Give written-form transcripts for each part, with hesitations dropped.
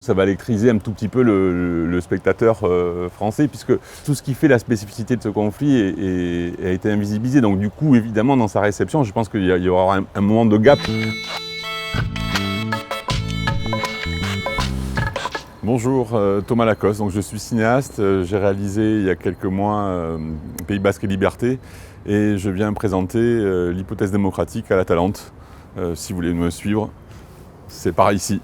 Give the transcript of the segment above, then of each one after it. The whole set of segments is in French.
Ça va électriser un tout petit peu le spectateur français, puisque tout ce qui fait la spécificité de ce conflit a été invisibilisé. Donc du coup, évidemment, dans sa réception, je pense qu'il y aura un moment de gap. Bonjour, Thomas Lacoste, donc je suis cinéaste, j'ai réalisé il y a quelques mois Pays Basque et Liberté et je viens présenter l'hypothèse démocratique à l'Atalante. Si vous voulez me suivre, c'est par ici.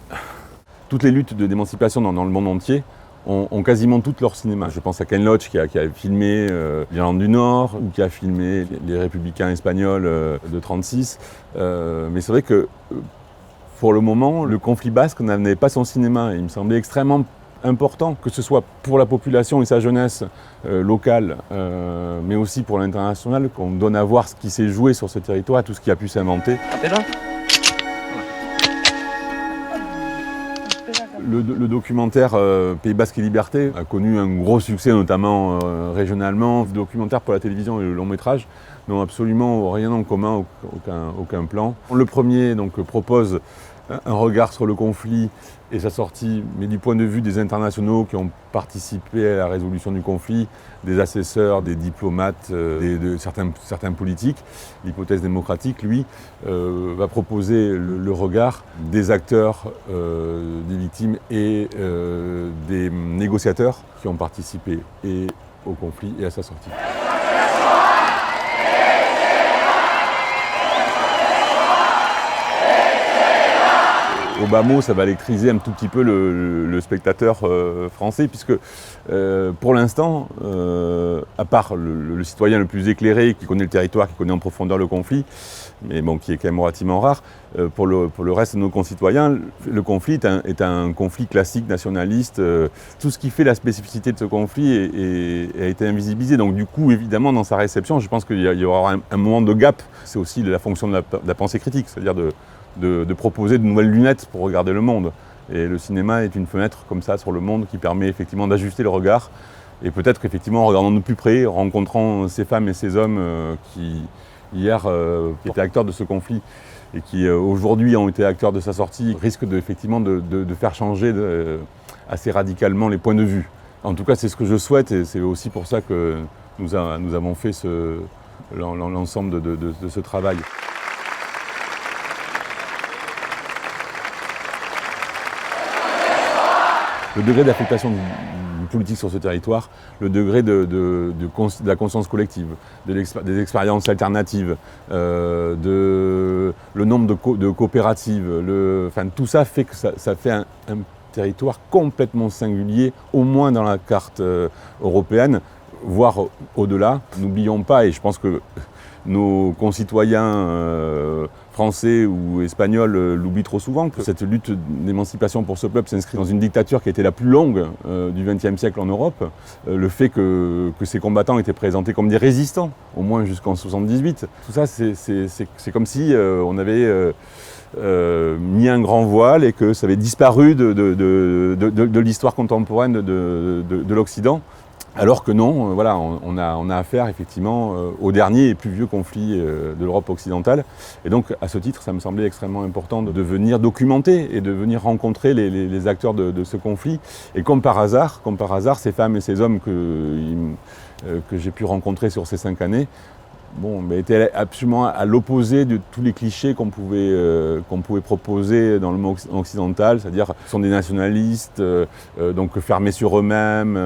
Toutes les luttes d'émancipation dans le monde entier ont quasiment toutes leur cinéma. Je pense à Ken Loach qui a filmé l'Irlande du Nord ou qui a filmé les républicains espagnols de 1936. Mais c'est vrai que pour le moment, le conflit basque n'avait pas son cinéma. Il me semblait extrêmement important, que ce soit pour la population et sa jeunesse locale, mais aussi pour l'international, qu'on donne à voir ce qui s'est joué sur ce territoire, tout ce qui a pu s'inventer. Le documentaire Pays Basque et Liberté a connu un gros succès, notamment régionalement. Le documentaire pour la télévision et le long métrage n'ont absolument rien en commun, aucun plan. Le premier donc, propose un regard sur le conflit et sa sortie, mais du point de vue des internationaux qui ont participé à la résolution du conflit, des assesseurs, des diplomates, de certains politiques. L'hypothèse démocratique, lui, va proposer le regard des acteurs, des victimes et des négociateurs qui ont participé et au conflit et à sa sortie. Au bas mot, ça va électriser un tout petit peu le spectateur français, puisque pour l'instant, à part le citoyen le plus éclairé, qui connaît le territoire, qui connaît en profondeur le conflit, mais bon, qui est quand même relativement rare, pour le reste de nos concitoyens, le conflit est un conflit classique, nationaliste. Tout ce qui fait la spécificité de ce conflit a été invisibilisé. Donc du coup, évidemment, dans sa réception, je pense qu'il y aura un moment de gap. C'est aussi la fonction de la pensée critique, c'est-à-dire de proposer de nouvelles lunettes pour regarder le monde. Et le cinéma est une fenêtre comme ça sur le monde qui permet effectivement d'ajuster le regard. Et peut-être qu'effectivement, en regardant de plus près, en rencontrant ces femmes et ces hommes qui, hier, étaient acteurs de ce conflit et qui, aujourd'hui, ont été acteurs de sa sortie, risquent effectivement de faire changer assez radicalement les points de vue. En tout cas, c'est ce que je souhaite et c'est aussi pour ça que nous avons fait l'ensemble de ce travail. Le degré d'affectation du politique sur ce territoire, le degré de la conscience collective, des expériences alternatives, le nombre de coopératives, tout ça fait que ça fait un territoire complètement singulier, au moins dans la carte européenne, voire au-delà. N'oublions pas, et je pense que nos concitoyens français ou espagnols l'oublient trop souvent, que cette lutte d'émancipation pour ce peuple s'inscrit dans une dictature qui a été la plus longue du XXe siècle en Europe. Le fait que ces combattants étaient présentés comme des résistants, au moins jusqu'en 1978. Tout ça, c'est comme si on avait mis un grand voile et que ça avait disparu de l'histoire contemporaine de l'Occident. Alors que non, voilà, on a affaire effectivement au dernier et plus vieux conflit de l'Europe occidentale. Et donc, à ce titre, ça me semblait extrêmement important de venir documenter et de venir rencontrer les acteurs de ce conflit. Et comme par hasard, ces femmes et ces hommes que j'ai pu rencontrer sur ces 5 années, étaient absolument à l'opposé de tous les clichés qu'on pouvait proposer dans le monde occidental, c'est-à-dire qu'ils sont des nationalistes, donc fermés sur eux-mêmes,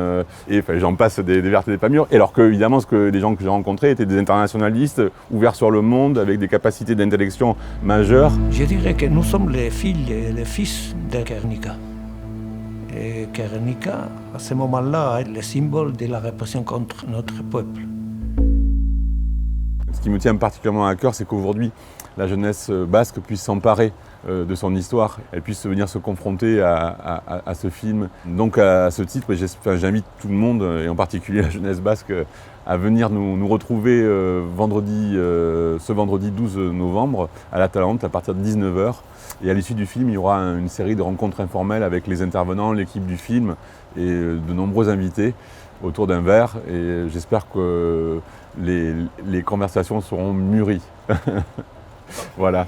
et j'en passe des vertes et des pas mûres. Et alors que, évidemment, les gens que j'ai rencontrés étaient des internationalistes, ouverts sur le monde, avec des capacités d'intellection majeures. Je dirais que nous sommes les filles et les fils de Guernica. Et Guernica, à ce moment-là, est le symbole de la répression contre notre peuple. Ce qui me tient particulièrement à cœur, c'est qu'aujourd'hui, la jeunesse basque puisse s'emparer de son histoire, elle puisse venir se confronter à ce film. Donc à ce titre, j'invite tout le monde, et en particulier la jeunesse basque, à venir nous retrouver ce vendredi 12 novembre à l'Atalante à partir de 19h. Et à l'issue du film, il y aura une série de rencontres informelles avec les intervenants, l'équipe du film et de nombreux invités autour d'un verre. Et j'espère que les conversations seront mûries. Voilà.